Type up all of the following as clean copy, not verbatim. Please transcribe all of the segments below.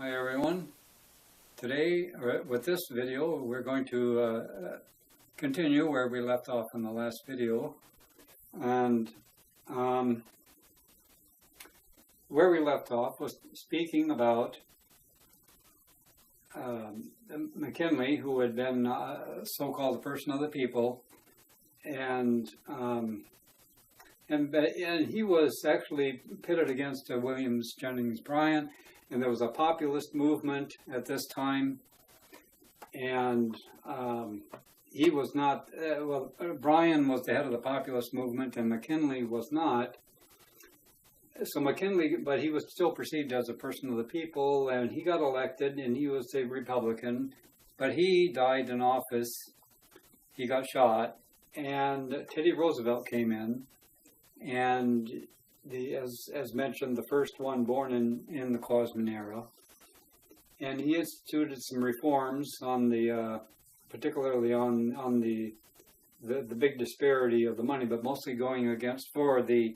Hi everyone. Today, with this video, we're going to continue where we left off in the last video. And where we left off was speaking about McKinley, who had been so-called a person of the people, and he was actually pitted against William Jennings Bryan. And there was a populist movement at this time, and he was not, Bryan was the head of the populist movement, and McKinley was not. So McKinley, but he was still perceived as a person of the people, and he got elected, and he was a Republican, but he died in office. He got shot, and Teddy Roosevelt came in, and as mentioned, the first one born in the Clausman era, and he instituted some reforms on the, particularly on the big disparity of the money, but mostly going against for the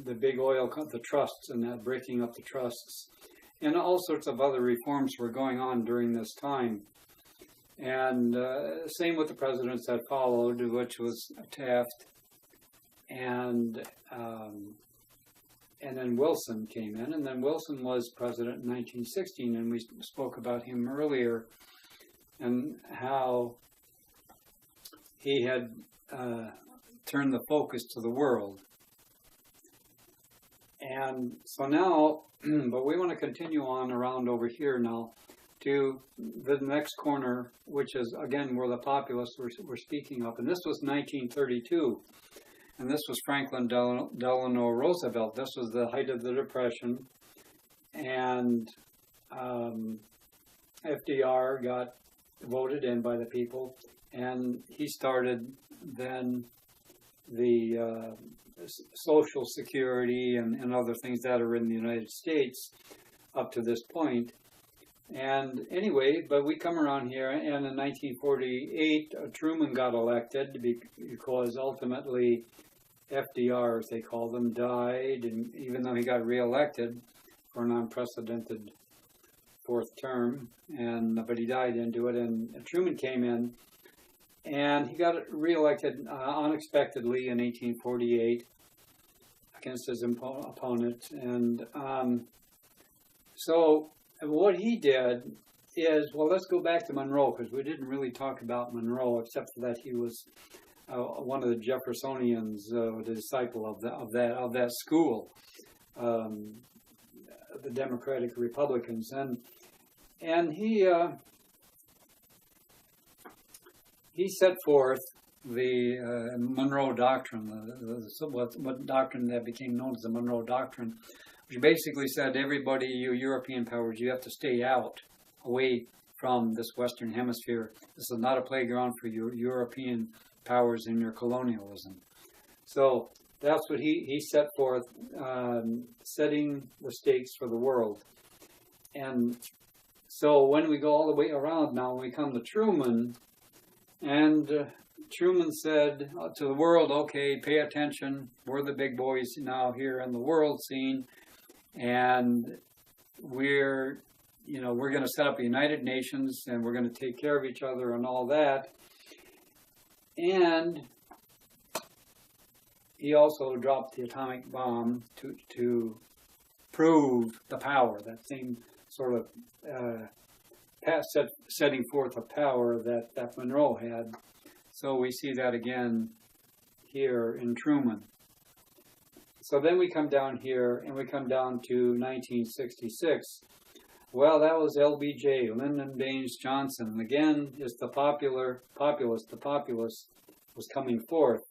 big oil, the trusts, and that breaking up the trusts, and all sorts of other reforms were going on during this time. And same with the presidents that followed, which was Taft. And then Wilson came in, and then Wilson was president in 1916, and we spoke about him earlier, and how he had turned the focus to the world. And so now, but we want to continue on around over here now to the next corner, which is, again, where the populists were speaking up, and this was 1932. And this was Franklin Delano Roosevelt. This was the height of the Depression. And FDR got voted in by the people. And he started then the Social Security and other things that are in the United States up to this point. And anyway, but we come around here, and in 1948, Truman got elected because ultimately FDR, as they call them, died, and even though he got reelected for an unprecedented fourth term, but he died into it, and Truman came in, and he got reelected unexpectedly in 1848 against his opponent. And so what he did is, well, let's go back to Monroe, because we didn't really talk about Monroe, except for that he was one of the Jeffersonians, the disciple of that school, the Democratic Republicans, and he set forth the Monroe Doctrine, what doctrine that became known as the Monroe Doctrine, which basically said, everybody, you European powers, you have to stay out, away from this Western Hemisphere. This is not a playground for your European powers in your colonialism. So that's what he set forth, setting the stakes for the world. And so when we go all the way around now, we come to Truman, and Truman said to the world, okay, pay attention, we're the big boys now here in the world scene, and we're going to set up a United Nations, and we're going to take care of each other and all that. And he also dropped the atomic bomb to prove the power, that same sort of setting forth of power that Monroe had. So we see that again here in Truman. So then we come down here, and we come down to 1966. Well, that was LBJ, Lyndon Baines Johnson. And again, is the populist was coming forth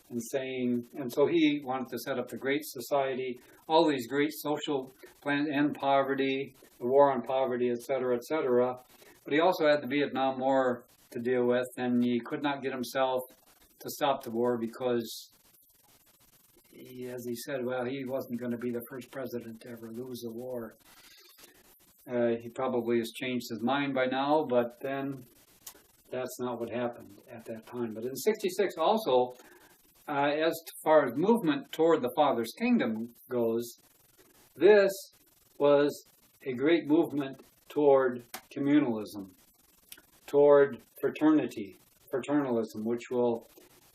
and saying, and so he wanted to set up the Great Society, all these great social plans, end poverty, the war on poverty, etc., etc. But he also had the Vietnam War to deal with, and he could not get himself to stop the war because, as he said, well, he wasn't going to be the first president to ever lose a war. He probably has changed his mind by now, but then that's not what happened at that time. But in '66 also, as far as movement toward the Father's kingdom goes, This was a great movement toward communalism, toward fraternalism, which will,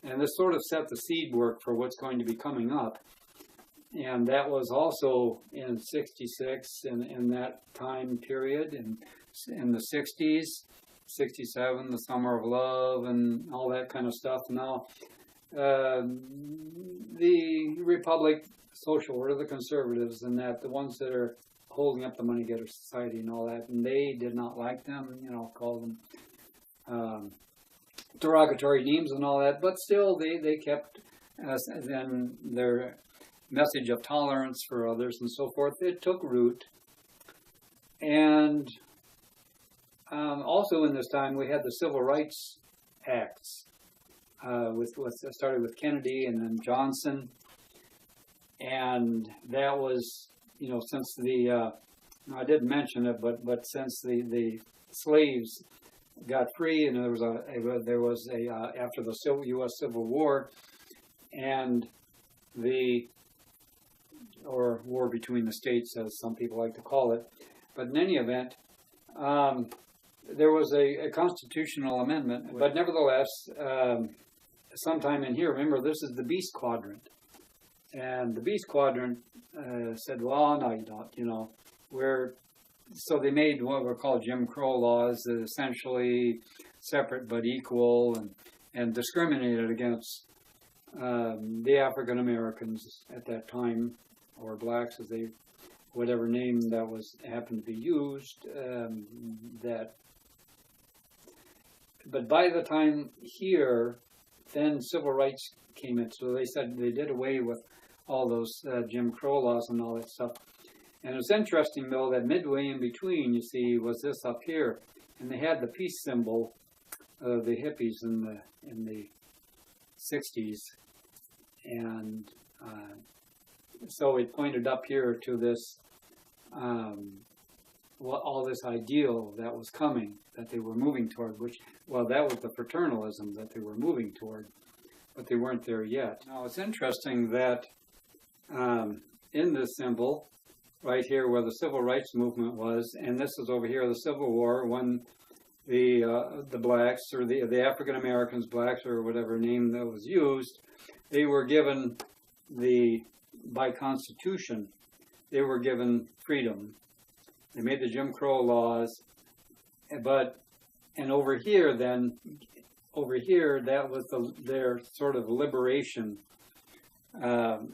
and this sort of set the seed work for what's going to be coming up. And that was also in 66, in that time period, and in the 60s, 67, the Summer of Love, and all that kind of stuff. Now, the Republic, Social Order, the conservatives, and that, the ones that are holding up the money-getter society and all that, and they did not like them, you know, called them derogatory names and all that, but still they kept then their message of tolerance for others and so forth. It took root. And also in this time we had the Civil Rights Acts, started with Kennedy and then Johnson, and that was, you know, since the I didn't mention it, but since the slaves got free, and there was a after the U.S. Civil War and or war between the states, as some people like to call it, but in any event, there was a constitutional amendment. But nevertheless, sometime in here, remember, this is the Beast Quadrant, and the Beast Quadrant said, well, no, you don't, you know, so they made what were called Jim Crow laws that essentially separate but equal, and discriminated against the African Americans at that time, or blacks, as they, whatever name that was happened to be used. But by the time here, then civil rights came in. So they said they did away with all those Jim Crow laws and all that stuff. And it's interesting, though, that midway in between, you see, was this up here, and they had the peace symbol of the hippies in the 60s, and so it pointed up here to this, all this ideal that was coming, that they were moving toward, which, well, that was the fraternalism that they were moving toward, but they weren't there yet. Now, it's interesting that in this symbol, right here where the civil rights movement was, and this is over here, the Civil War, when the blacks, or the African Americans, blacks, or whatever name that was used, they were given by Constitution, they were given freedom. They made the Jim Crow laws, and over here, that was their sort of liberation,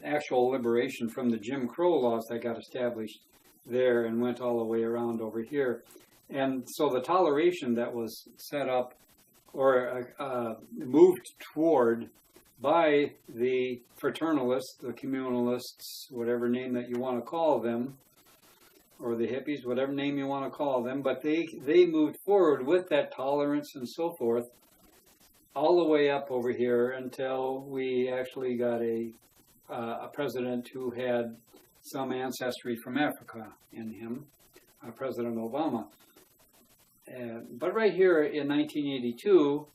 actual liberation from the Jim Crow laws that got established there and went all the way around over here. And so the toleration that was set up, or moved toward by the fraternalists, the communalists, whatever name that you want to call them, or the hippies, whatever name you want to call them, but they moved forward with that tolerance and so forth, all the way up over here until we actually got a president who had some ancestry from Africa in him, President Obama. But right here in 1982,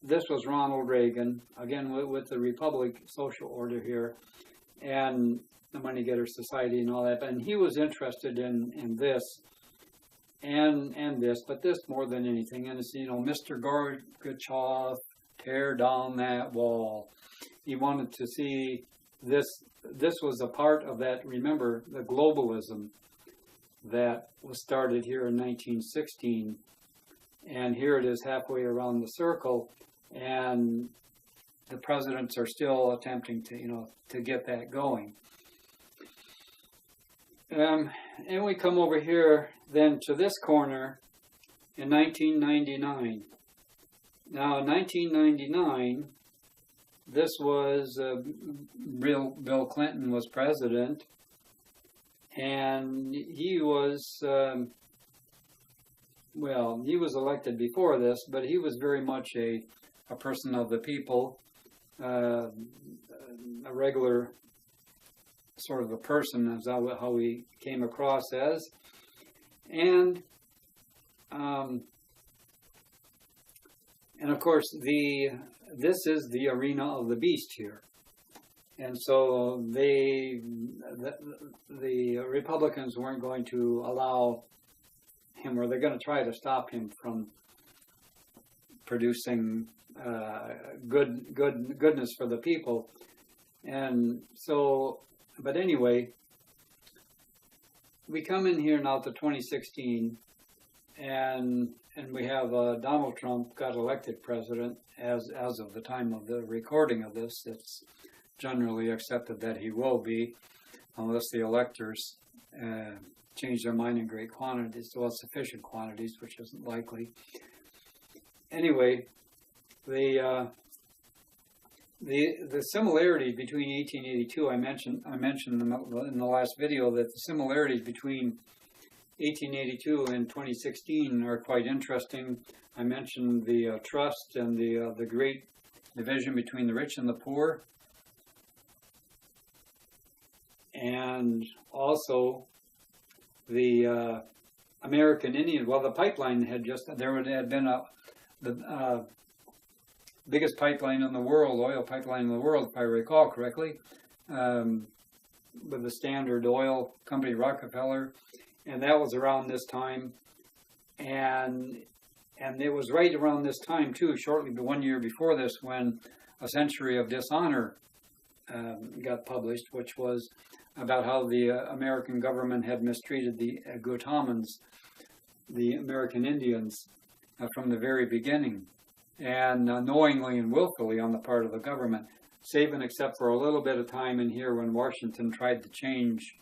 this was Ronald Reagan, again with the Republic Social Order here, and the Money-Getter Society and all that. And he was interested in this and this, but this more than anything. And it's, you know, Mr. Gorbachev, tear down that wall. He wanted to see this. This was a part of that, remember, the globalism that was started here in 1916. And here it is halfway around the circle, and the presidents are still attempting to, you know, to get that going. And we come over here then to this corner in 1999. Now, in 1999, this was Bill Clinton was president, and he was, well, he was elected before this, but he was very much a person of the people, a regular sort of a person, is how we came across as. And of course, this is the arena of the beast here. And so the Republicans weren't going to allow him, or they're going to try to stop him from producing goodness for the people. And so, but anyway, we come in here now to 2016, and we have Donald Trump got elected president as of the time of the recording of this. It's generally accepted that he will be, unless the electors change their mind in great quantities, well, sufficient quantities, which isn't likely. Anyway, the similarity between 1882, I mentioned in the last video that the similarities between 1882 and 2016 are quite interesting. I mentioned the trust and the great division between the rich and the poor, and also the American Indian. Well, the pipeline had been the biggest pipeline in the world, oil pipeline in the world, if I recall correctly, with the Standard Oil Company, Rockefeller, and that was around this time, and it was right around this time too, shortly 1 year before this, when A Century of Dishonor got published, which was about how the American government had mistreated the Gautamans, the American Indians, from the very beginning, and knowingly and willfully on the part of the government, save and except for a little bit of time in here when Washington tried to change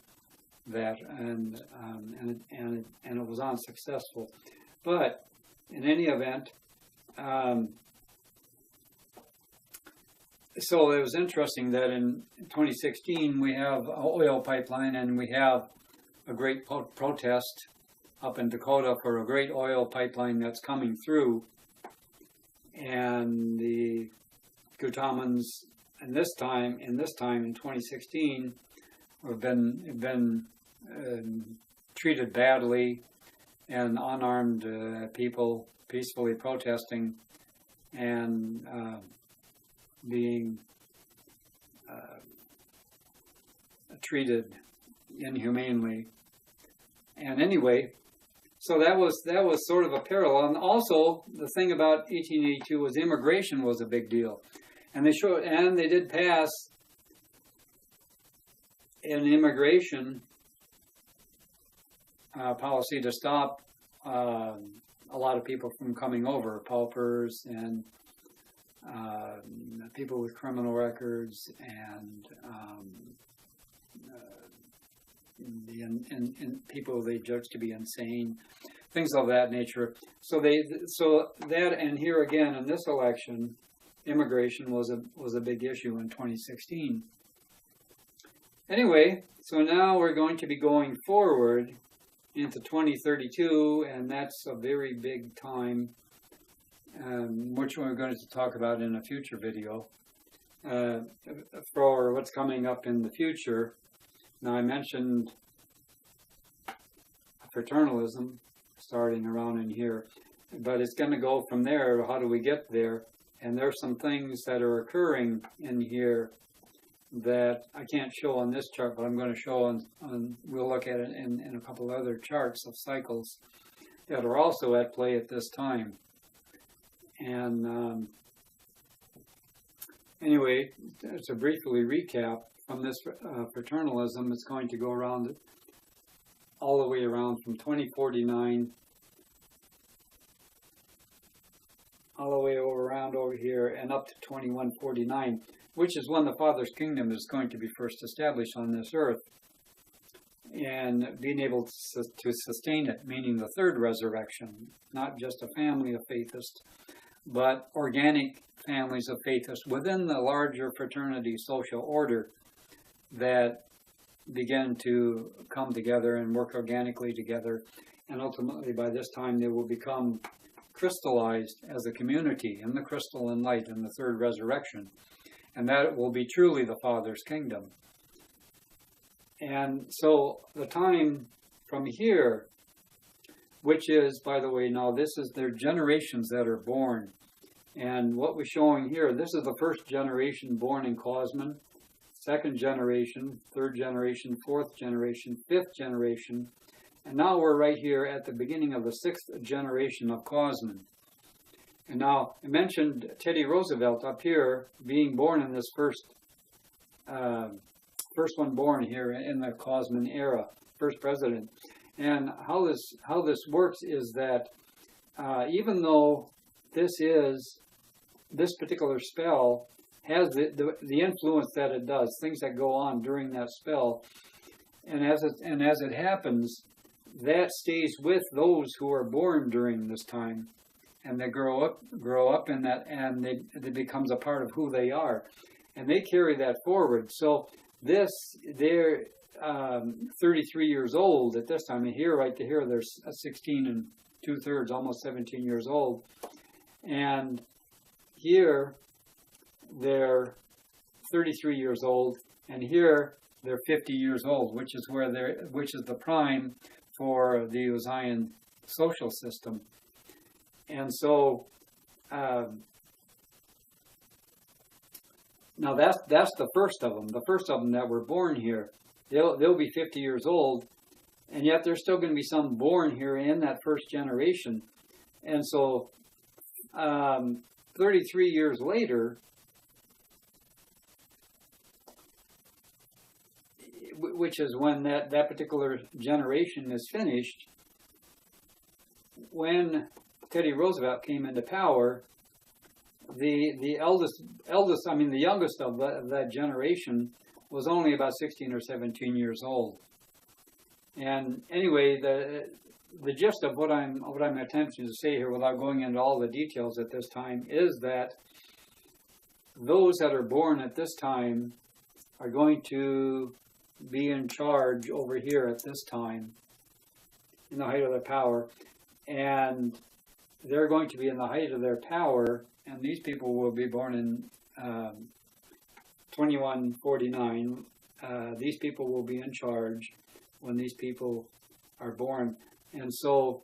that, and it was unsuccessful. But in any event, so it was interesting that in 2016 we have an oil pipeline, and we have a great protest up in Dakota for a great oil pipeline that's coming through, and the Gautamans in this time in 2016 have been treated badly, and unarmed people peacefully protesting and being treated inhumanely. And anyway, so that was sort of a parallel. And also, the thing about 1882 was immigration was a big deal, and they did pass an immigration policy to stop a lot of people from coming over, paupers and people with criminal records, and people they judged to be insane, things of that nature. So that, and here again in this election, immigration was a big issue in 2016. Anyway, so now we're going to be going forward into 2032, and that's a very big time, which we're going to talk about in a future video, for what's coming up in the future. Now, I mentioned fraternalism starting around in here, but it's going to go from there. How do we get there? And there's some things that are occurring in here that I can't show on this chart, but I'm going to show on we'll look at it in a couple other charts of cycles that are also at play at this time. And anyway, to briefly recap, from this fraternalism, it's going to go around all the way around from 2049 all the way around over here and up to 2149, which is when the Father's kingdom is going to be first established on this earth, and being able to sustain it, meaning the third resurrection, not just a family of faithists, but organic families of faithists within the larger fraternity social order that begin to come together and work organically together, and ultimately by this time they will become crystallized as a community in the crystal and light in the third resurrection, and that will be truly the Father's kingdom. And so the time from here, which is, by the way, now this is their generations that are born, and what we're showing here, this is the first generation born in Cosman, second generation, third generation, fourth generation, fifth generation, and now we're right here at the beginning of the sixth generation of Cosman. And now, I mentioned Teddy Roosevelt up here being born in this first one born here in the Cosman era, first president. And how this works is that even though this particular spell has the influence that it does, things that go on during that spell, and as it happens, that stays with those who are born during this time, and they grow up in that, and it becomes a part of who they are, and they carry that forward. So they're 33 years old at this time. And here, right to here, they're 16 2/3, almost 17 years old, and here they're 33 years old, and here they're 50 years old, which is the prime for the Uzzian social system. And so now that's the first of them. The first of them that were born here, they'll be 50 years old, and yet there's still going to be some born here in that first generation. And so 33 years later, which is when that particular generation is finished, when Teddy Roosevelt came into power, the youngest of that generation was only about 16 or 17 years old. And anyway, the gist of what I'm attempting to say here, without going into all the details at this time, is that those that are born at this time are going to be in charge over here at this time, in the height of their power, and they're going to be in the height of their power, and these people will be born in 2149. These people will be in charge when these people are born. And so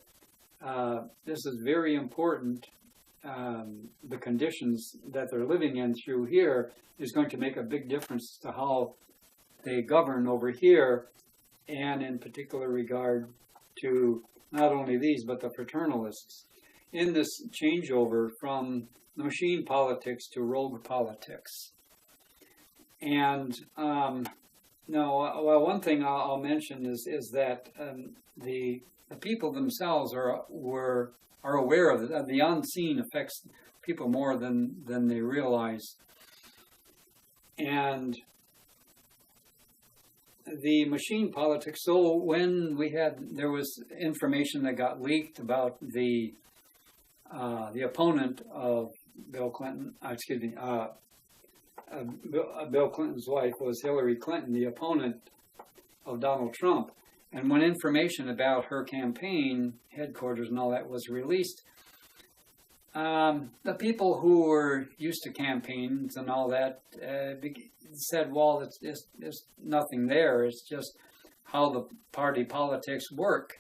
this is very important. The conditions that they're living in through here is going to make a big difference to how they govern over here, and in particular regard to not only these, but the fraternalists, in this changeover from the machine politics to rogue politics. And one thing I'll mention is that the people themselves are aware of it. The unseen affects people more than they realize. And the machine politics, so when there was information that got leaked about the opponent of Bill Clinton, Bill Clinton's wife was Hillary Clinton, the opponent of Donald Trump. And when information about her campaign headquarters and all that was released, the people who were used to campaigns and all that said, well, there's nothing there. It's just how the party politics work.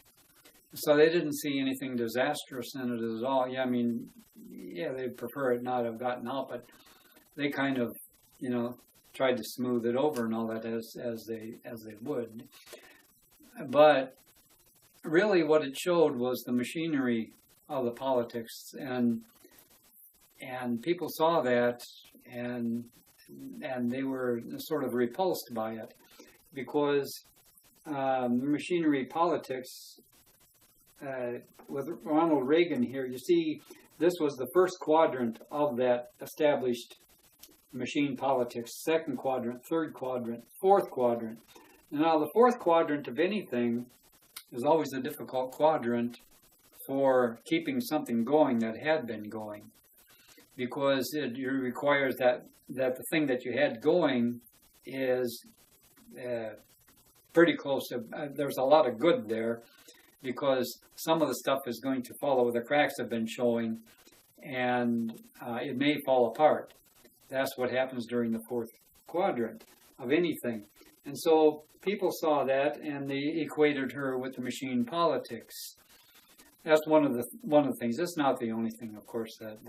So they didn't see anything disastrous in it at all. Yeah, I mean, yeah, they'd prefer it not have gotten out, but they kind of, tried to smooth it over and all that as they would. But really what it showed was the machinery of the politics, and people saw that, and they were sort of repulsed by it, because machinery politics, with Ronald Reagan here, you see, this was the first quadrant of that established machine politics, second quadrant, third quadrant, fourth quadrant. Now, the fourth quadrant of anything is always a difficult quadrant for keeping something going that had been going, because it requires that the thing that you had going is pretty close to, there's a lot of good there, because some of the stuff is going to follow, the cracks have been showing, and it may fall apart. That's what happens during the fourth quadrant of anything. And so people saw that, and they equated her with the machine politics. That's one of the things. That's not the only thing, of course, that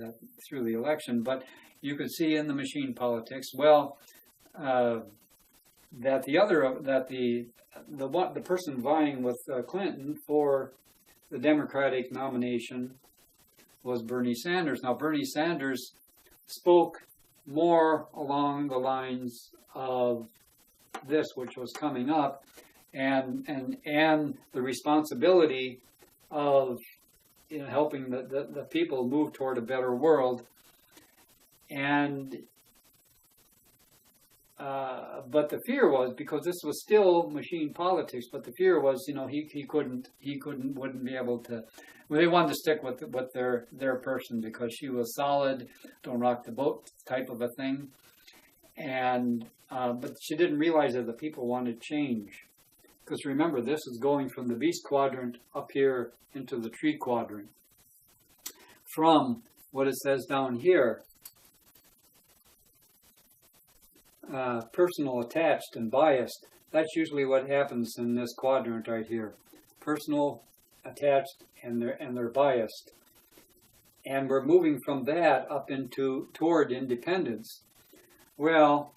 through the election, but you could see in the machine politics, well, that the person vying with Clinton for the Democratic nomination was Bernie Sanders. Now, Bernie Sanders spoke more along the lines of this, which was coming up, and the responsibility of helping the people move toward a better world. And but the fear was, because this was still machine politics, but the fear was, he wouldn't be able to. Well, they wanted to stick with their person because she was solid, don't rock the boat type of a thing, and but she didn't realize that the people wanted change. Because remember, this is going from the beast quadrant up here into the tree quadrant. From what it says down here, personal, attached, and biased. That's usually what happens in this quadrant right here. Personal, attached, and they're biased. And we're moving from that up toward independence. Well,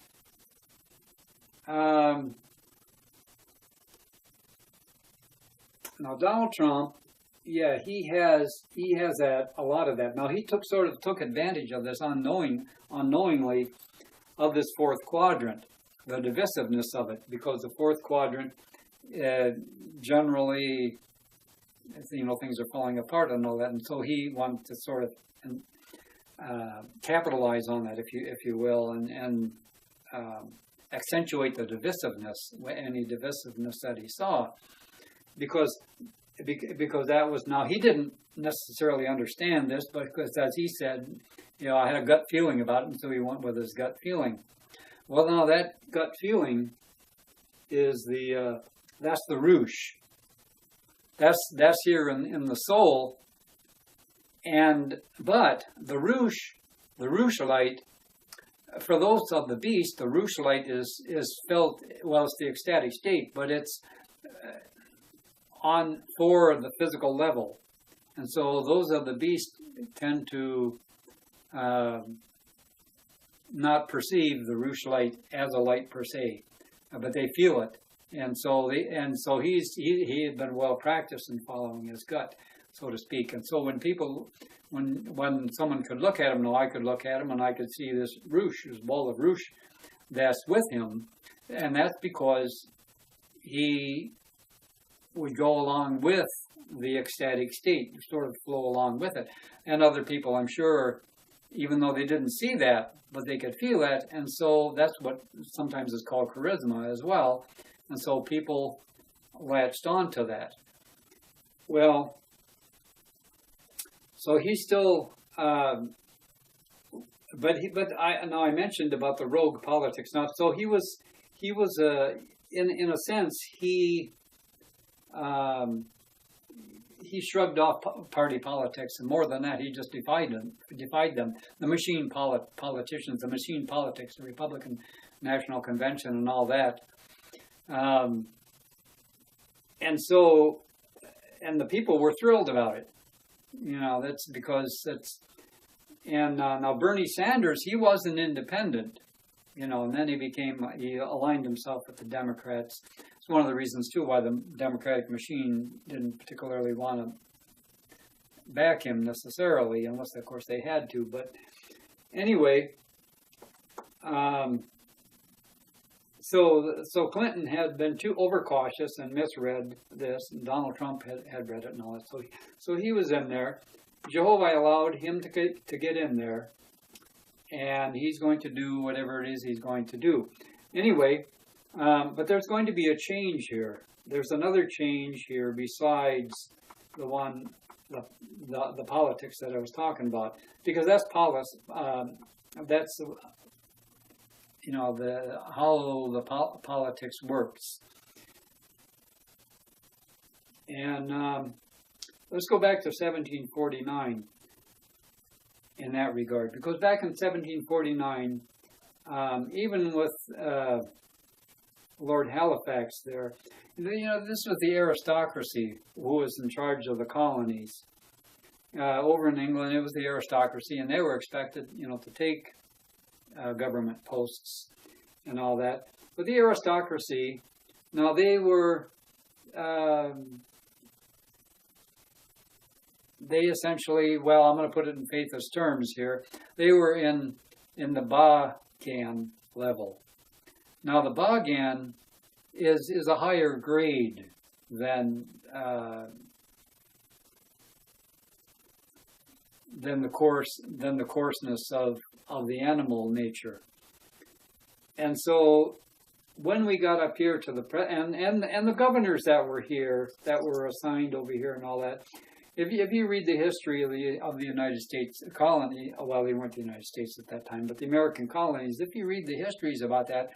now Donald Trump, yeah, he has a lot of that. Now he took advantage of this unknowingly of this fourth quadrant, the divisiveness of it, because the fourth quadrant generally, things are falling apart and all that, and so he wanted to sort of capitalize on that, if you will, and accentuate the divisiveness, any divisiveness that he saw, because that was, now he didn't necessarily understand this, but because, as he said, I had a gut feeling about it, and so he went with his gut feeling. Well, now that gut feeling is that's the Roosh. That's here in the soul, but the Rooshite, for those of the beast, the Rooshite is felt, well, it's the ecstatic state, but it's for the physical level, and so those of the beast tend to not perceive the Rooshite as a light per se, but they feel it, and so he had been well practiced in following his gut, so to speak. And so when someone could look at him, now I could look at him and I could see this ball of Roosh that's with him, and that's because he would go along with the ecstatic state, sort of flow along with it. And other people, I'm sure, even though they didn't see that, but they could feel that, and so that's what sometimes is called charisma as well. And so people latched onto that. Well, so he's still, I mentioned about the rogue politics. Now, so he was in a sense, he shrugged off party politics, and more than that, he just defied them. The machine politicians, the machine politics, the Republican National Convention, and all that. And the people were thrilled about it. That's because that's. And now Bernie Sanders, he was an independent, and then he aligned himself with the Democrats. It's one of the reasons, too, why the Democratic machine didn't particularly want to back him necessarily, unless, of course, they had to. But anyway, so Clinton had been too overcautious and misread this, and Donald Trump had read it and all that. So he was in there. Jehovih allowed him to get in there, and he's going to do whatever it is he's going to do. Anyway, but there's going to be a change here. There's another change here besides the politics that I was talking about, because that's that's how the politics works. And let's go back to 1749 in that regard, because back in 1749, even with Lord Halifax there, this was the aristocracy who was in charge of the colonies. Over in England, it was the aristocracy, and they were expected, to take government posts and all that. But the aristocracy, now they were, they essentially, well, I'm going to put it in Faithist terms here, they were in the Bagan level. Now the Bagan is a higher grade than the coarseness of the animal nature. And so when we got up here to the and the governors that were here, that were assigned over here and all that, if you read the history of the United States colony, well, they weren't the United States at that time, but the American colonies, if you read the histories about that,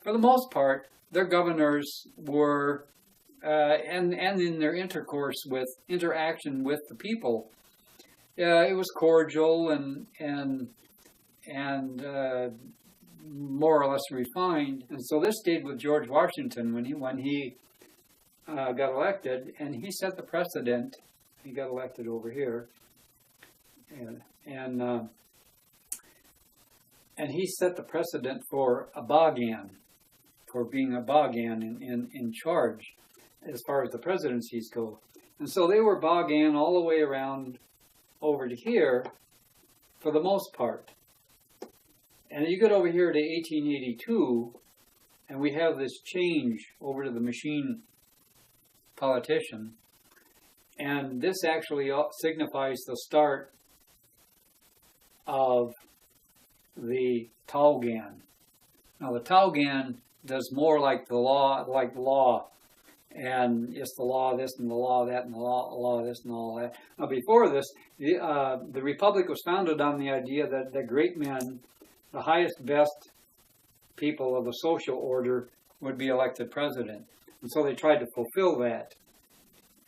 for the most part, their governors were, and in their interaction with the people, it was cordial and more or less refined. And so this stayed with George Washington when he got elected, and he set the precedent. He got elected over here, and he set the precedent for a Bagan, for being a Bagan in charge as far as the presidencies go. And so they were Bagan all the way around over to here for the most part. And you get over here to 1882, and we have this change over to the machine politician. And this actually signifies the start of the Taugan. Now the Taugan does more like the law, and it's the law of this and the law of that and the law of this and all that. Now before this, the Republic was founded on the idea that the great men, the highest, best people of the social order, would be elected president. And so they tried to fulfill that.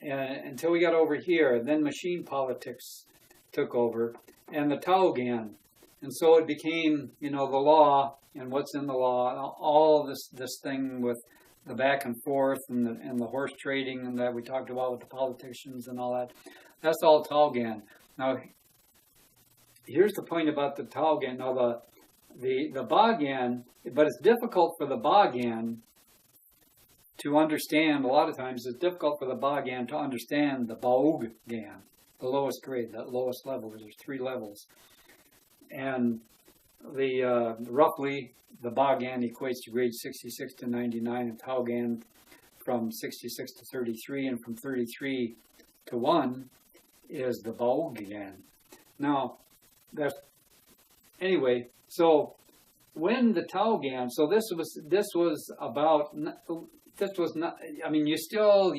And until we got over here, then machine politics took over, and the Taugan. And so it became, the law and what's in the law, all this thing with the back and forth and the horse trading and that we talked about with the politicians and all that. That's all Taugan. Now, here's the point about the Taugan. Now, the Bagan, but it's difficult for the Bagan to understand. A lot of times it's difficult for the Bagan to understand the Baogan, the lowest grade, the lowest level. There's 3 levels. And roughly the Bagan equates to grade 66 to 99, and Taugan from 66 to 33, and from 33 to 1 is the Baogan. Now, anyway, so when the Taugan, so this was not, I mean, you still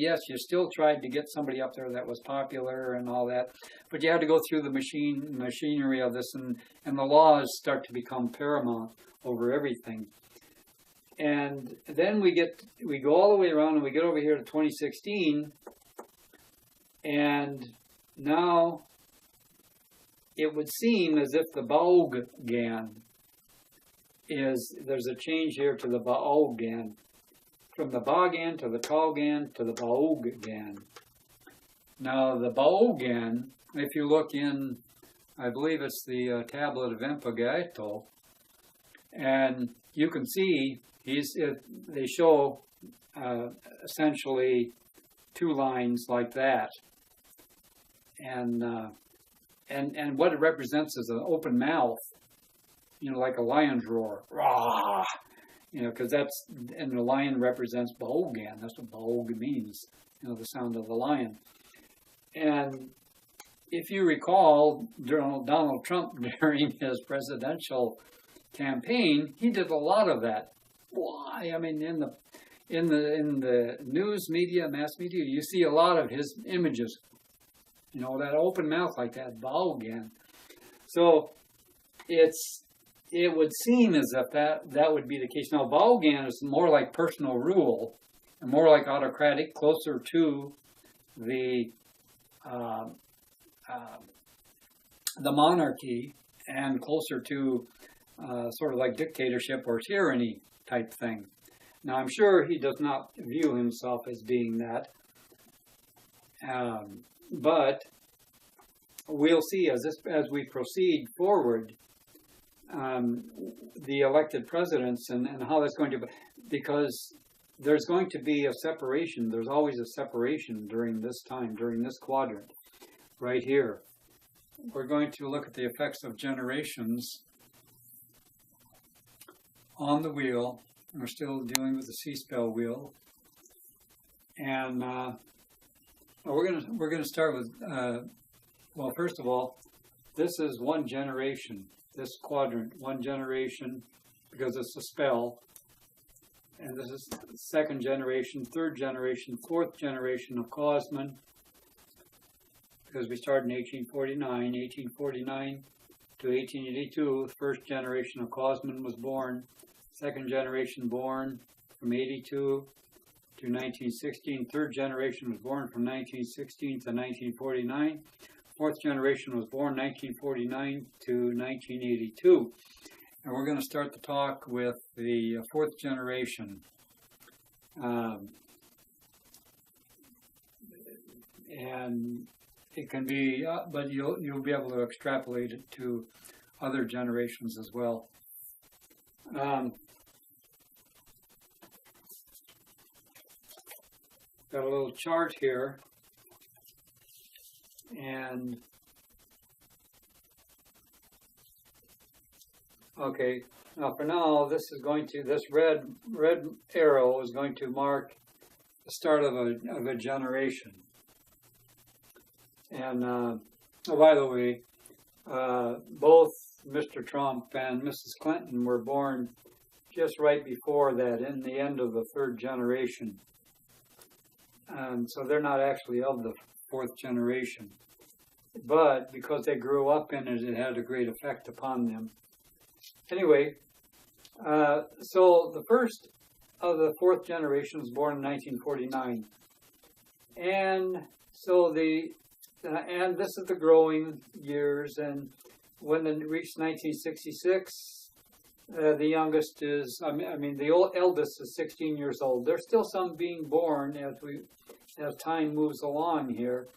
tried to get somebody up there that was popular and all that, but you had to go through the machinery of this, and the laws start to become paramount over everything. And then we go all the way around and we get over here to 2016, and now it would seem as if the Baogan there's a change here to the Baogan. From the Bagan to the Taugan to the Baogan. Now the Baogan, if you look in, I believe it's the tablet of Empagaito, and you can see they show essentially 2 lines like that, and what it represents is an open mouth, like a lion's roar. Rah! Because and the lion represents Baogan. That's what Baogan means, the sound of the lion. And if you recall, Donald Trump, during his presidential campaign, he did a lot of that. Why? I mean, in the news media, mass media, you see a lot of his images, that open mouth like that, Baogan. So it would seem as if that would be the case. Now, Baogan is more like personal rule, and more like autocratic, closer to the monarchy, and closer to sort of like dictatorship or tyranny type thing. Now, I'm sure he does not view himself as being that, but we'll see as we proceed forward. The elected presidents and how that's going to be. because there's going to be a separation. There's always a separation during this time, during this quadrant, right here. We're going to look at the effects of generations on the wheel. We're still dealing with the C-spell wheel, and we're gonna start with well, first of all, this is one generation. This quadrant, one generation, because it's a spell, and this is second generation, third generation, fourth generation of Cosman, because we started in 1849 to 1882. The first generation of Cosman was born. Second generation born from 82 to 1916. Third generation was born from 1916 to 1949. Fourth generation was born 1949 to 1982. And we're going to start the talk with the fourth generation. And it can be, but you'll be able to extrapolate it to other generations as well. Got a little chart here, and okay, now for now, this red arrow is going to mark the start of a generation. And oh, by the way, both Mr. Trump and Mrs. Clinton were born just right before that, in the end of the third generation. And so they're not actually of the fourth generation. But because they grew up in it, it had a great effect upon them. Anyway, so the first of the fourth generation was born in 1949. And so and this is the growing years, and when it reached 1966, the youngest is, the eldest is 16 years old. There's still some being born as time moves along here.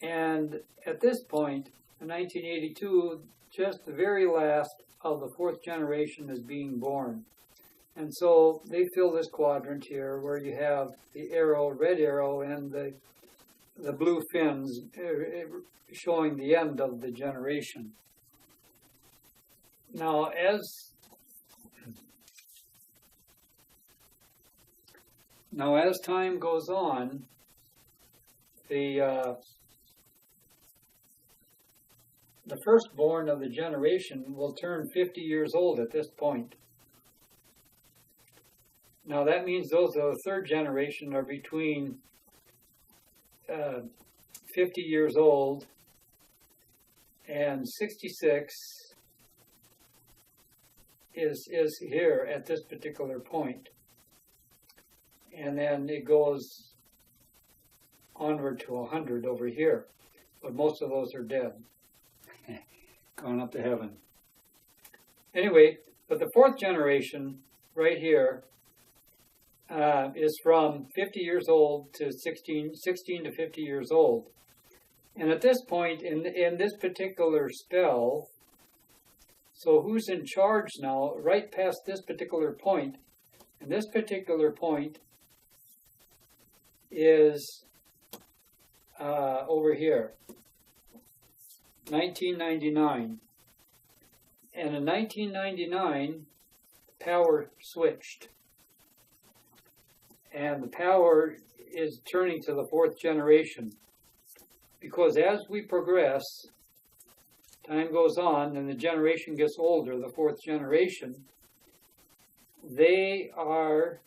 And at this point, in 1982, just the very last of the fourth generation is being born. And so they fill this quadrant here where you have the arrow, red arrow, and the blue fins showing the end of the generation. Now, as time goes on, the firstborn of the generation will turn 50 years old at this point. Now, that means those of the third generation are between 50 years old and 66 is here at this particular point. And then it goes onward to 100 over here. But most of those are dead, going up to heaven. Anyway, but the fourth generation right here is from 50 years old to 16 to 50 years old. And at this point, in this particular spell, so who's in charge now, right past this particular point, and this particular point is over here, 1999. And in 1999, power switched. And the power is turning to the fourth generation. Because as we progress, time goes on, and the generation gets older, the fourth generation, they are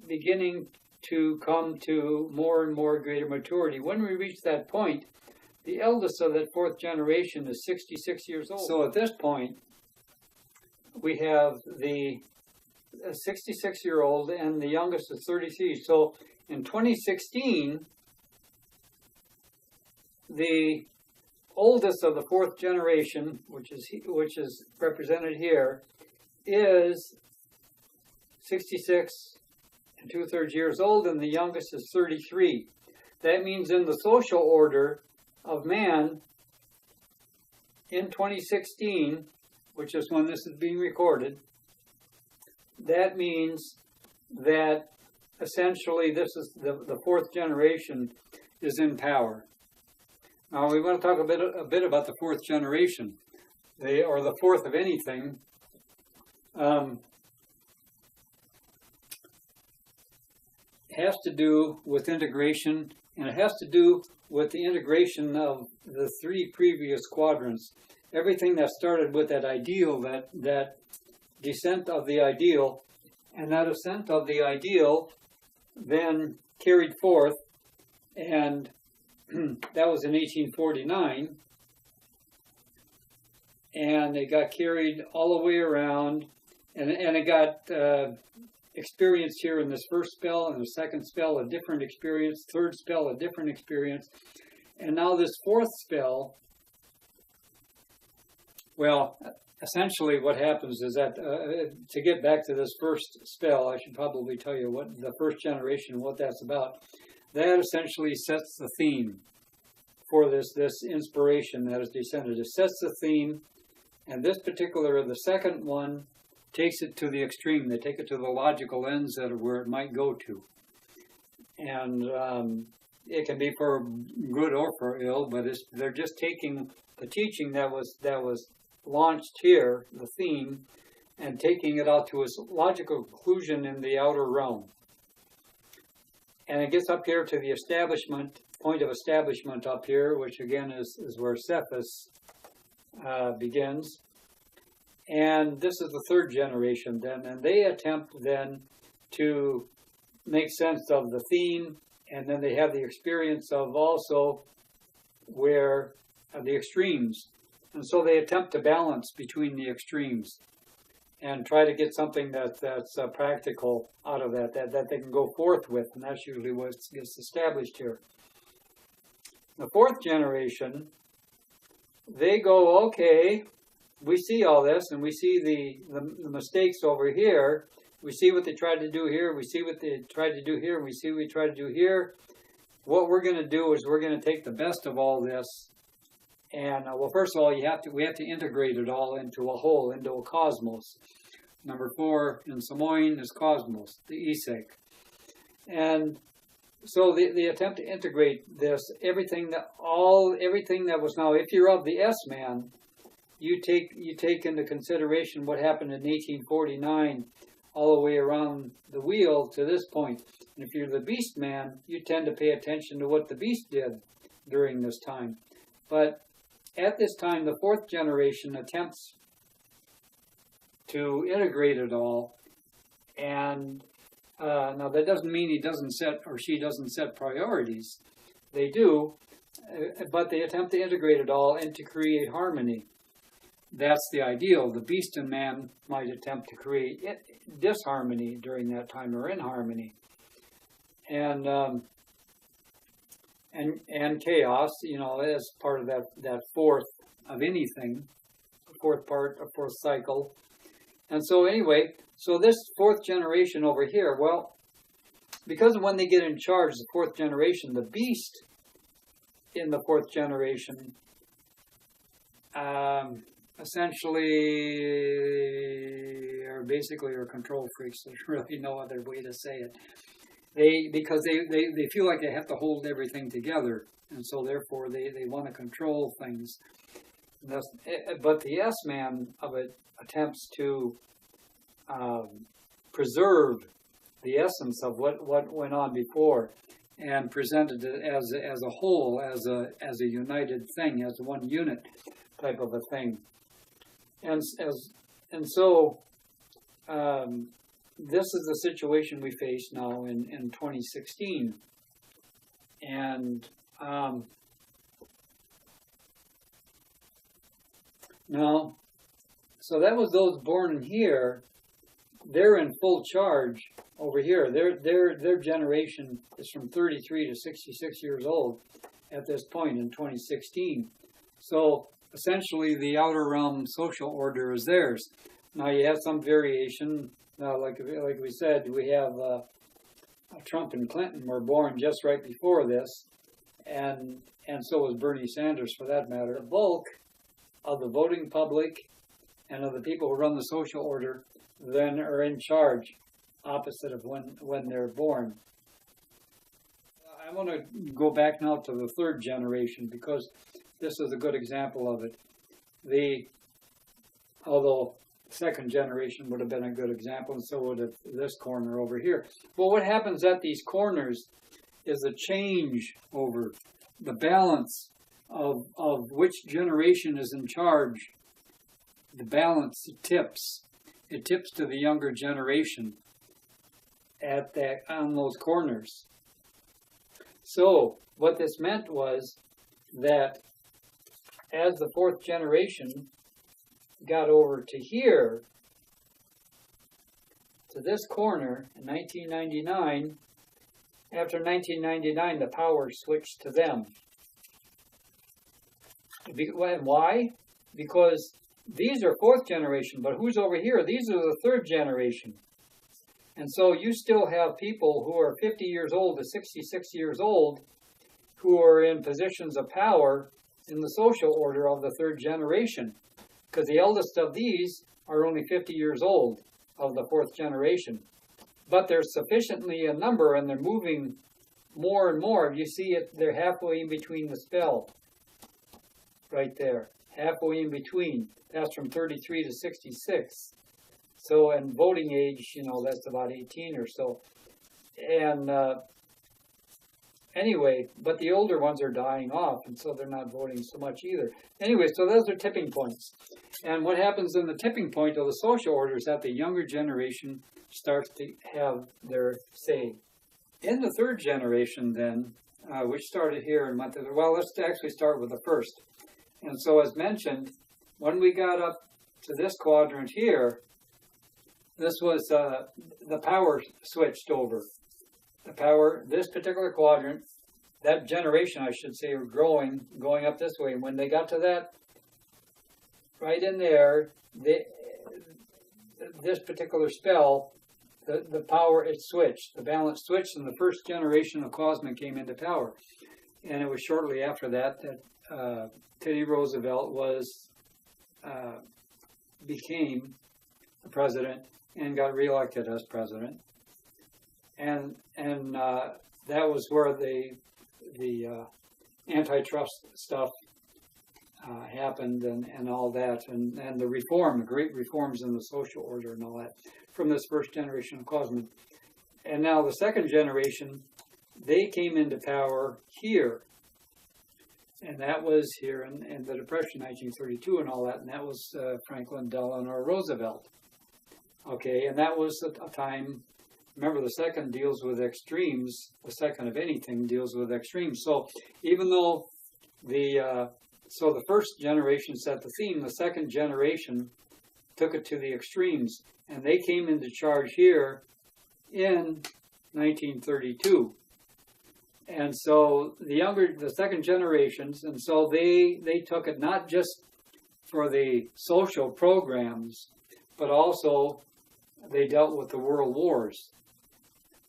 beginning to come to more and more greater maturity. When we reach that point, the eldest of that fourth generation is 66 years old. So at this point, we have the 66-year-old, and the youngest is 33. So in 2016, the oldest of the fourth generation, which is represented here, is 66 and 2/3 years old, and the youngest is 33. That means in the social order of man, in 2016, which is when this is being recorded, that means that essentially this is the fourth generation is in power. Now we want to talk a bit about the fourth generation, or the fourth of anything. Has to do with integration, and it has to do with the integration of the three previous quadrants. Everything that started with that ideal, that descent of the ideal, and that ascent of the ideal then carried forth, and that was in 1849, and it got carried all the way around, and it got experienced here in this first spell, and the second spell a different experience, third spell a different experience, and now this fourth spell. Well, essentially what happens is that, to get back to this first spell, I should probably tell you what the first generation, what that's about. That essentially sets the theme for this inspiration that is descended. It sets the theme, and this particular, the second one, takes it to the extreme. They take it to the logical ends that where it might go to. And it can be for good or for ill, but they're just taking the teaching that was launched here, the theme, and taking it out to its logical conclusion in the outer realm. And it gets up here to the establishment, point of establishment up here, which again is where Cephas begins. And this is the third generation then, and they attempt then to make sense of the theme, and then they have the experience of also where the extremes. And so they attempt to balance between the extremes and try to get something that's practical out of that they can go forth with, and that's usually what gets established here. The fourth generation, they go, okay, we see all this, and we see the mistakes over here. We see what they tried to do here. We see what they tried to do here. We see what we tried to do here. What we're going to do is we're going to take the best of all this, and well, first of all, we have to integrate it all into a whole, into a cosmos. Number 4 in Samoan is cosmos, the Isek, and so the attempt to integrate this, everything that was now, if you're of the S-man, you take into consideration what happened in 1849 all the way around the wheel to this point. And if you're the beast man, you tend to pay attention to what the beast did during this time. But at this time, the fourth generation attempts to integrate it all. And now that doesn't mean he doesn't set, or she doesn't set priorities. They do, but they attempt to integrate it all and to create harmony. That's the ideal. The beast and man might attempt to create disharmony during that time, or inharmony, and chaos. You know, as part of that fourth of anything, fourth part, a fourth cycle. And so anyway, so this fourth generation over here, well, because when they get in charge, the fourth generation, the beast in the fourth generation, essentially are control freaks. There's really no other way to say it. Because they feel like they have to hold everything together, and so therefore they want to control things. But the S-man of it attempts to preserve the essence of what went on before, and presented it as a whole, as a united thing, as one unit type of a thing. And so this is the situation we face now in 2016. And now, so that was those born in here. They're in full charge over here. Their generation is from 33 to 66 years old at this point in 2016. So essentially, the outer realm social order is theirs. Now you have some variation. Like we said, we have Trump and Clinton were born just right before this, and so was Bernie Sanders, for that matter. The bulk of the voting public and of the people who run the social order, then are in charge, opposite of when they're born. I want to go back now to the third generation, because this is a good example of it. Although second generation would have been a good example, and so would have this corner over here. Well, what happens at these corners is a change over the balance of which generation is in charge. The balance tips. It tips to the younger generation on those corners. So what this meant was that as the fourth generation got over to here, to this corner in 1999, after 1999 the power switched to them. And why? Because these are fourth generation, but who's over here? These are the third generation. And so you still have people who are 50 years old to 66 years old who are in positions of power in the social order of the third generation. Because the eldest of these are only 50 years old of the fourth generation. But there's sufficiently a number, and they're moving more and more. You see it, they're halfway in between the spell. Right there. Halfway in between. That's from 33 to 66. So, and voting age, that's about 18 or so. And anyway, but the older ones are dying off, and so they're not voting so much either. Anyway, so those are tipping points. And what happens in the tipping point of the social order is that the younger generation starts to have their say. In the third generation, then, which started here in well, let's actually start with the first. And so, as mentioned, when we got up to this quadrant here, this was the power switched over. The power, this particular quadrant, that generation, I should say, were going up this way. And when they got to that, right in there, this particular spell, the power, it switched. The balance switched, and the first generation of Klausman came into power. And it was shortly after that that Teddy Roosevelt became the president and got reelected as president. And that was where the antitrust stuff happened and all that, and the great reforms in the social order and all that from this first generation of Klausman. And now the second generation, they came into power here. And that was here in the Depression, 1932 and all that, and that was Franklin Delano Roosevelt. Okay, and that was a time, remember the second deals with extremes, the second of anything deals with extremes. So even though the first generation set the theme, the second generation took it to the extremes, and they came into charge here in 1932. And so the second generations, and so they took it not just for the social programs, but also they dealt with the world wars,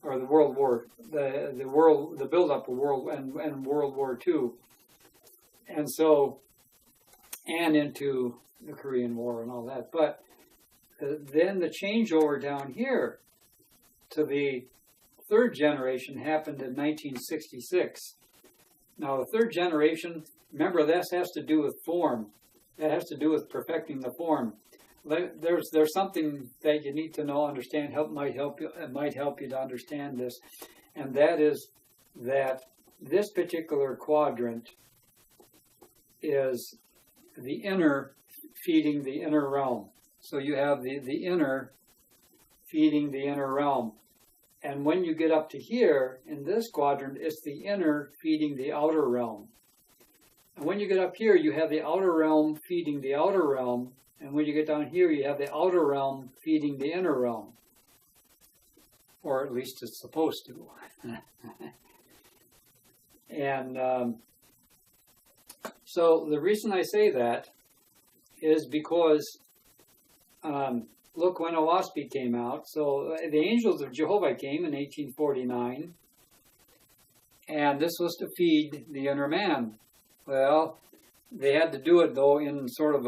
or the build-up of World and World War II, and so, and into the Korean War and all that. But then the changeover down here to the third generation happened in 1966. Now the third generation, remember, this has to do with form. That has to do with perfecting the form. There's something that you need to know, understand. It might help you to understand this, and that is that this particular quadrant is the inner feeding the inner realm. So you have the inner feeding the inner realm. And when you get up to here, in this quadrant, it's the inner feeding the outer realm. And when you get up here, you have the outer realm feeding the outer realm. And when you get down here, you have the outer realm feeding the inner realm. Or at least it's supposed to. And so the reason I say that is because look, when Owaspie came out, so the Angels of Jehovah came in 1849, and this was to feed the inner man. Well, they had to do it, though, in sort of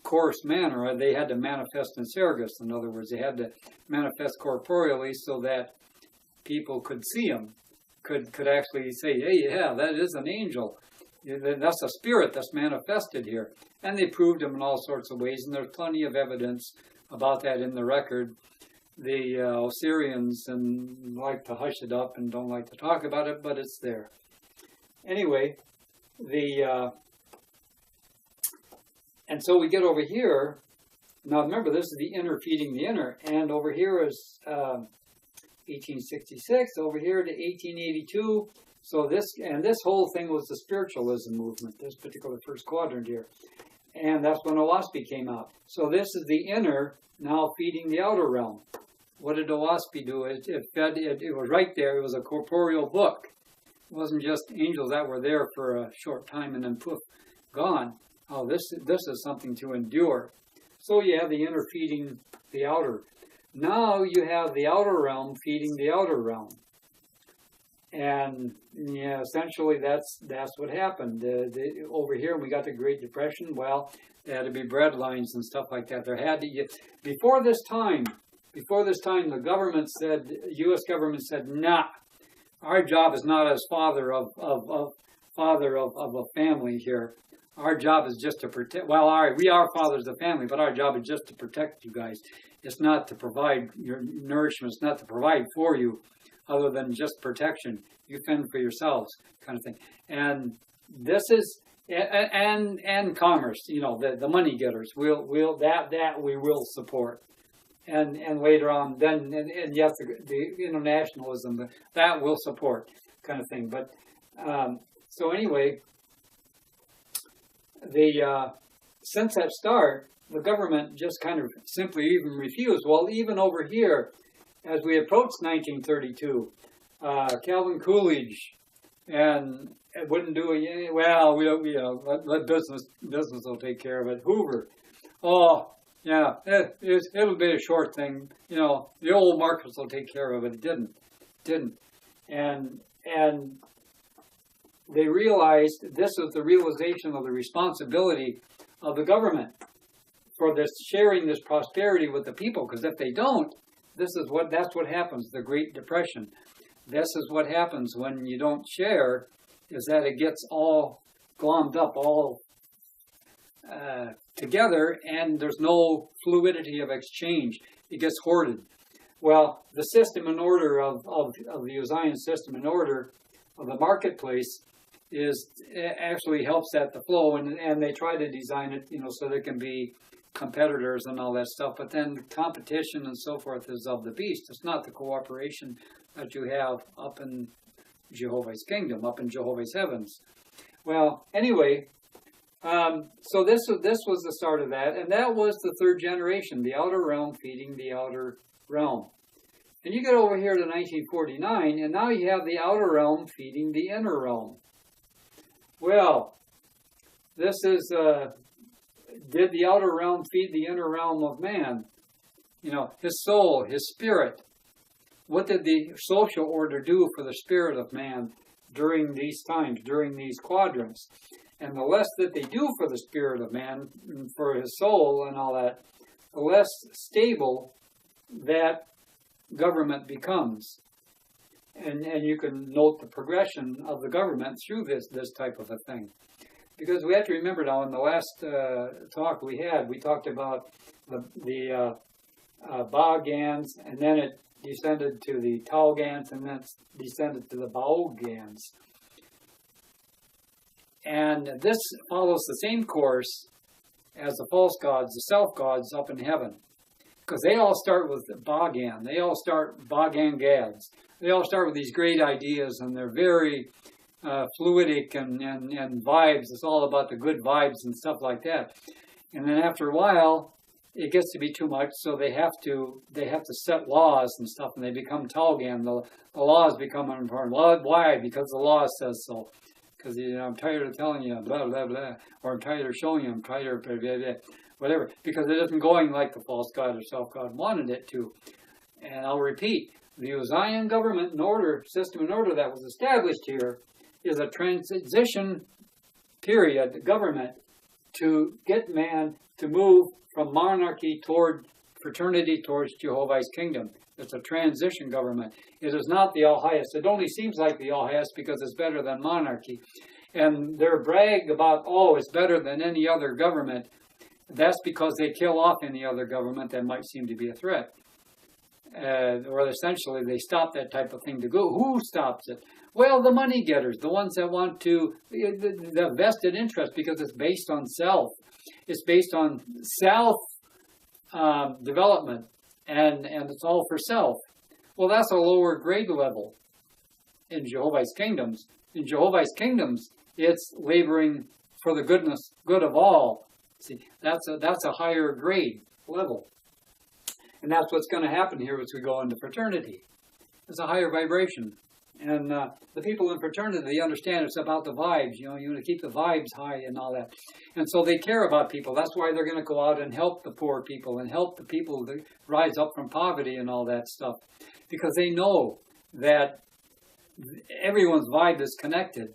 coarse manner, or they had to manifest in Sergus. In other words, they had to manifest corporeally so that people could see them, could actually say, hey, yeah, that is an angel. That's a spirit that's manifested here. And they proved them in all sorts of ways, and there's plenty of evidence about that in the record. The Osirians like to hush it up and don't like to talk about it, but it's there. Anyway, and so we get over here. Now remember, this is the inner feeding the inner, and over here is 1866, over here to 1882. So this whole thing was the spiritualism movement, this particular first quadrant here. And that's when Owaspie came out. So this is the inner now feeding the outer realm. What did Owaspie do? It was right there. It was a corporeal book. It wasn't just angels that were there for a short time and then poof, gone. Oh, this is something to endure. So you have the inner feeding the outer. Now you have the outer realm feeding the outer realm. And yeah, essentially that's what happened. Over here, we got the Great Depression. Well, there had to be bread lines and stuff like that. There had to before this time, the government said, U.S. government said, nah, our job is not as father of a family here. Our job is just to protect. Well, all right, we are fathers of the family, but our job is just to protect you guys. It's not to provide your nourishment. It's not to provide for you, other than just protection. You fend for yourselves, kind of thing. And this is and commerce. You know, the money getters. We will support. And later on, then and yes, the internationalism that will support, kind of thing. But so anyway. Since that start, the government just kind of simply even refused. Well, even over here, as we approached 1932, Calvin Coolidge and it wouldn't do it. Well, let business will take care of it. Hoover, oh yeah, it'll be a short thing. You know, the old markets will take care of it. It didn't, and they realized this was the realization of the responsibility of the government for this sharing this prosperity with the people. Because if they don't, that's what happens. The Great Depression. This is what happens when you don't share. Is that it gets all glommed up, all together, and there's no fluidity of exchange. It gets hoarded. Well, the system in order of the Uzzian system in order of the marketplace actually helps that to flow, and they try to design it, so there can be competitors and all that stuff. But then competition and so forth is of the beast. It's not the cooperation that you have up in Jehovah's kingdom, up in Jehovah's heavens. Well, anyway, so this was the start of that, and that was the third generation, the outer realm feeding the outer realm. And you get over here to 1949, and now you have the outer realm feeding the inner realm. Well, this is, did the outer realm feed the inner realm of man? His soul, his spirit. What did the social order do for the spirit of man during these times, during these quadrants? And the less that they do for the spirit of man, for his soul and all that, the less stable that government becomes. And you can note the progression of the government through this type of a thing. Because we have to remember now, in the last talk we talked about the Baogans, and then it descended to the Taogans, and then it descended to the Baogans. And this follows the same course as the false gods, the self-gods up in heaven. Because they all start with Bagan. They all start Bagan gads. They all start with these great ideas, and they're very fluidic and vibes. It's all about the good vibes and stuff like that. And then after a while, it gets to be too much, so they have to set laws and stuff, and they become Talgan. The laws become important. Why? Because the law says so. Because I'm tired of telling you blah blah blah, or I'm tired of showing you. I'm tired of blah, blah, blah, whatever. Because it isn't going like the false god or self god wanted it to. And I'll repeat: the Uzzian government and order, system and order that was established here, is a transition period, the government, to get man to move from monarchy toward fraternity towards Jehovah's kingdom. It's a transition government. It is not the all-highest. It only seems like the all-highest because it's better than monarchy. And their brag about, oh, it's better than any other government, that's because they kill off any other government that might seem to be a threat. Or essentially they stop that type of thing to go. Who stops it? Well, the money getters, the ones that want to, the vested interest, because it's based on self. It's based on self development, and it's all for self. Well, that's a lower grade level in Jehovah's kingdoms. In Jehovah's kingdoms, it's laboring for the good of all. See, that's a higher grade level. And that's what's going to happen here as we go into fraternity. It's a higher vibration. And the people in fraternity, they understand it's about the vibes. You know, you want to keep the vibes high and all that. And so they care about people. That's why they're going to go out and help the poor people and help the people that rise up from poverty and all that stuff. Because they know that everyone's vibe is connected.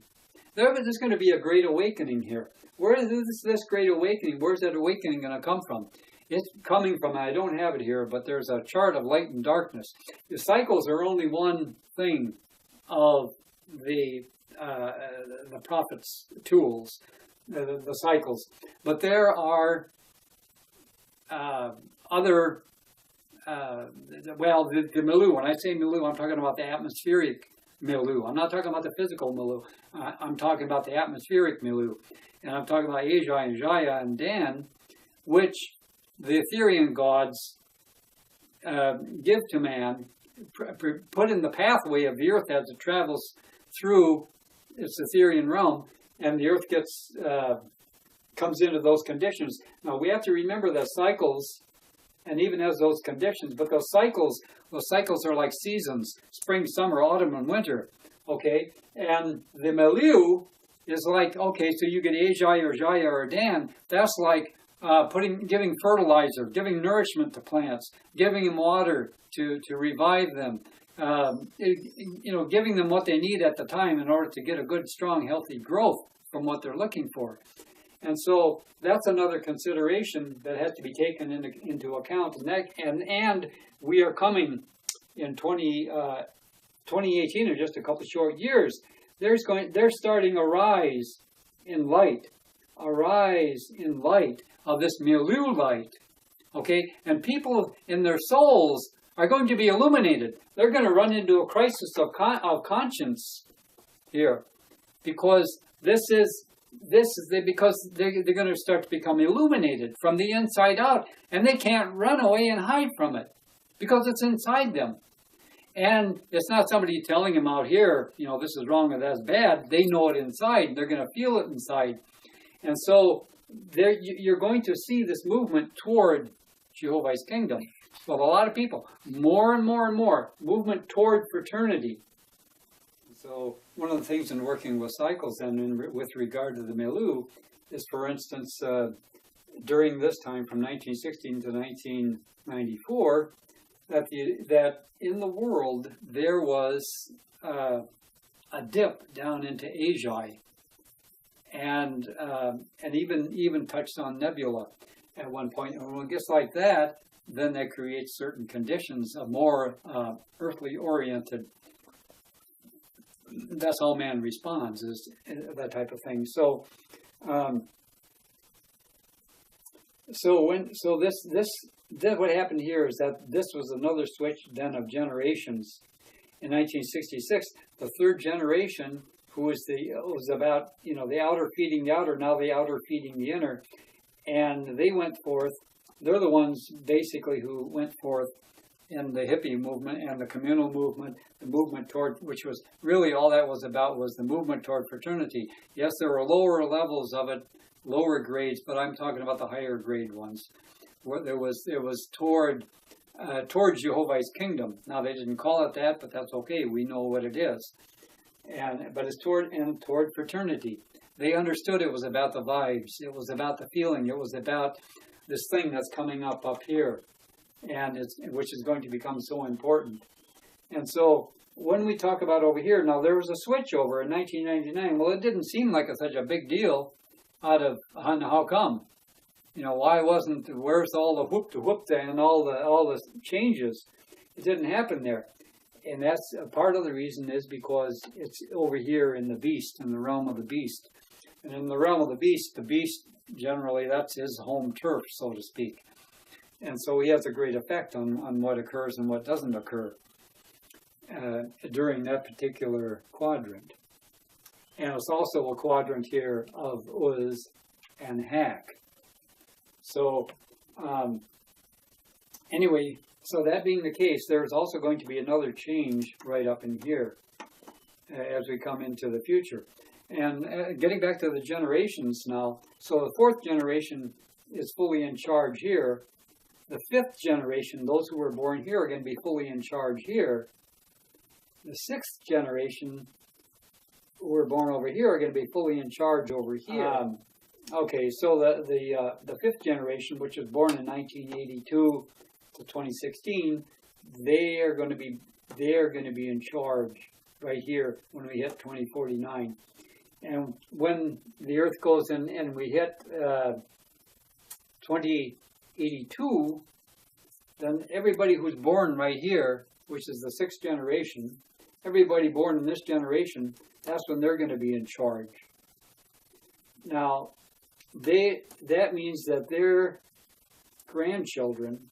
There's going to be a great awakening here. Where is this great awakening? Where's that awakening going to come from? It's coming from, I don't have it here, but there's a chart of light and darkness. The cycles are only one thing of the prophet's tools, the cycles. But there are other, well, the milieu. When I say milieu, I'm talking about the atmospheric milieu. I'm not talking about the physical milieu. I'm talking about the atmospheric milieu. And I'm talking about Ajai and Jaya and Dan, which the Etherian gods give to man, put in the pathway of the earth as it travels through its Etherian realm, and the earth gets comes into those conditions. Now we have to remember that cycles, and even as those conditions, but those cycles are like seasons: spring, summer, autumn, and winter. Okay, and the milieu is like, okay, so you get Ajai or Jaya or Dan. That's like giving fertilizer, giving nourishment to plants, giving them water to revive them, giving them what they need at the time in order to get a good, strong, healthy growth from what they're looking for. And so that's another consideration that has to be taken into account. And we are coming in 2018, or just a couple short years. They're starting a rise in light of this milieu light, okay? And people in their souls are going to be illuminated. They're going to run into a crisis of conscience here, because because they're going to start to become illuminated from the inside out, and they can't run away and hide from it because it's inside them. And it's not somebody telling them out here, this is wrong or that's bad. They know it inside. They're going to feel it inside. And so you're going to see this movement toward Jehovah's kingdom. But a lot of people, more and more and more, movement toward fraternity. So one of the things in working with cycles and with regard to the milieu is, for instance, during this time from 1916 to 1994, that in the world there was a dip down into Ajai. And even touched on nebula at one point. And when it gets like that, then that creates certain conditions of more earthly oriented. That's how man responds, is that type of thing. So what happened here is that this was another switch then of generations. In 1966, the third generation, who was about, the outer feeding the outer, now the outer feeding the inner. And they went forth. They're the ones basically who went forth in the hippie movement and the communal movement, the movement toward, which was really all that was about, was the movement toward fraternity. Yes, there were lower levels of it, lower grades, but I'm talking about the higher grade ones. Where it was toward Jehovah's kingdom. Now they didn't call it that, but that's okay. We know what it is. But it's toward fraternity. They understood it was about the vibes. It was about the feeling. It was about this thing that's coming up here, which is going to become so important. And so when we talk about over here, now there was a switch over in 1999. Well, it didn't seem like such a big deal. How come? where's all the whoop and all the changes? It didn't happen there. And that's part of the reason is because it's over here in the beast, in the realm of the beast. And in the realm of the beast generally, that's his home turf, so to speak. And so he has a great effect on what occurs and what doesn't occur during that particular quadrant. And it's also a quadrant here of Uz and Hak. So anyway, so that being the case, there's also going to be another change right up in here as we come into the future. And getting back to the generations now, so the fourth generation is fully in charge here. The fifth generation, those who were born here, are going to be fully in charge here. The sixth generation, who were born over here, are going to be fully in charge over here. Okay, so the fifth generation, which was born in 1982 to 2016, they are going to be in charge right here when we hit 2049. And when the Earth goes in and we hit 2082, then everybody who's born right here, which is the sixth generation, everybody born in this generation, that's when they're going to be in charge. Now, that means that their grandchildren,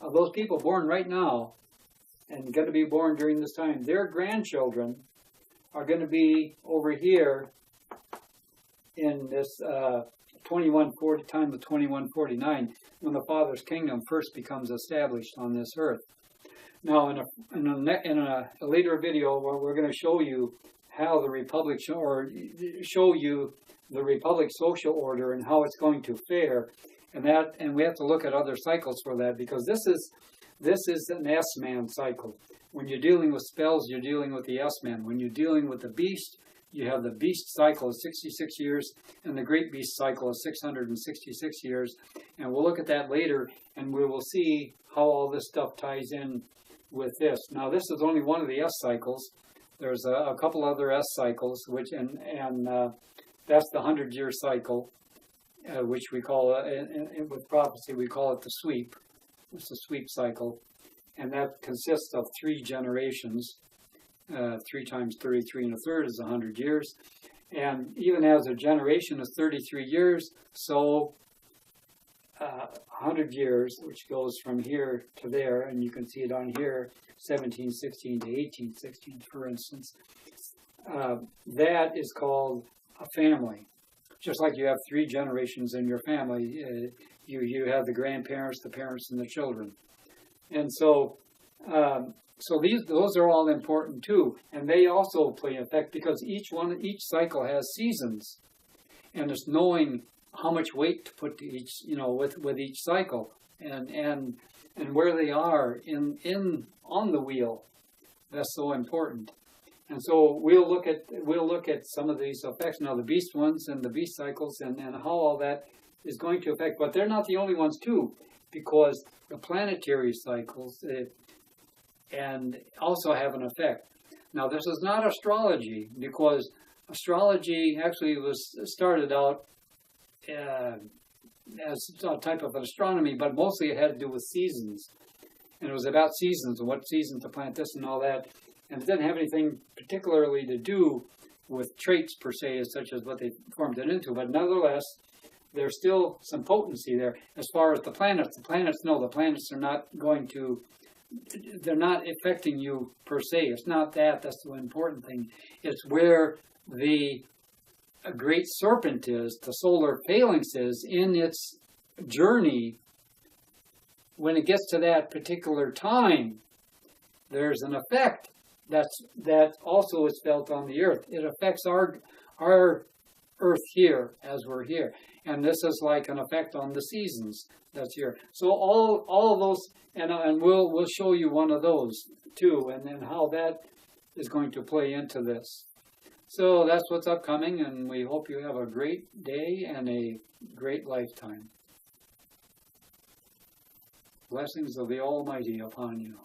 of those people born right now and going to be born during this time, their grandchildren are going to be over here in this time of 2149, when the Father's kingdom first becomes established on this earth. Now, in a later video, where we're going to show you how the Republic, show you the Republic social order and how it's going to fare, and we have to look at other cycles for that, because this is an S-man cycle. When you're dealing with spells, you're dealing with the S-man. When you're dealing with the beast, you have the beast cycle of 66 years, and the great beast cycle of 666 years. And we'll look at that later, and we will see how all this stuff ties in with this. Now, this is only one of the S cycles. There's a couple other S cycles, and that's the 100-year cycle, which we call, with prophecy, we call it the sweep. It's the sweep cycle. And that consists of 3 generations. 3 times 33 1/3 is 100 years. And even as a generation is 33 years, so 100 years, which goes from here to there, and you can see it on here, 1716 to 1816, for instance. That is called a family. Just like you have 3 generations in your family, you have the grandparents, the parents, and the children. And so, those are all important too, and they also play an effect, because each cycle has seasons, and it's knowing how much weight to put to each, with each cycle, and where they are on the wheel. That's so important. And so we'll look at some of these effects now, the beast ones and the beast cycles, and how all that is going to affect. But they're not the only ones too, because the planetary cycles and also have an effect. Now, this is not astrology, because astrology actually was started out as a type of astronomy, but mostly it had to do with seasons. And it was about seasons and what season to plant this and all that. And it didn't have anything particularly to do with traits per se, as such as what they formed it into. But nevertheless, there's still some potency there. As far as the planets the planets are not going to, they're not affecting you per se. It's not that. That's the important thing. It's where the great serpent is, the solar phalanx is, in its journey. When it gets to that particular time, there's an effect that also is felt on the earth. It affects our earth here as we're here. And this is like an effect on the seasons that's here. So all of those, and we'll show you one of those too, and then how that is going to play into this. So that's what's upcoming, and we hope you have a great day and a great lifetime. Blessings of the Almighty upon you.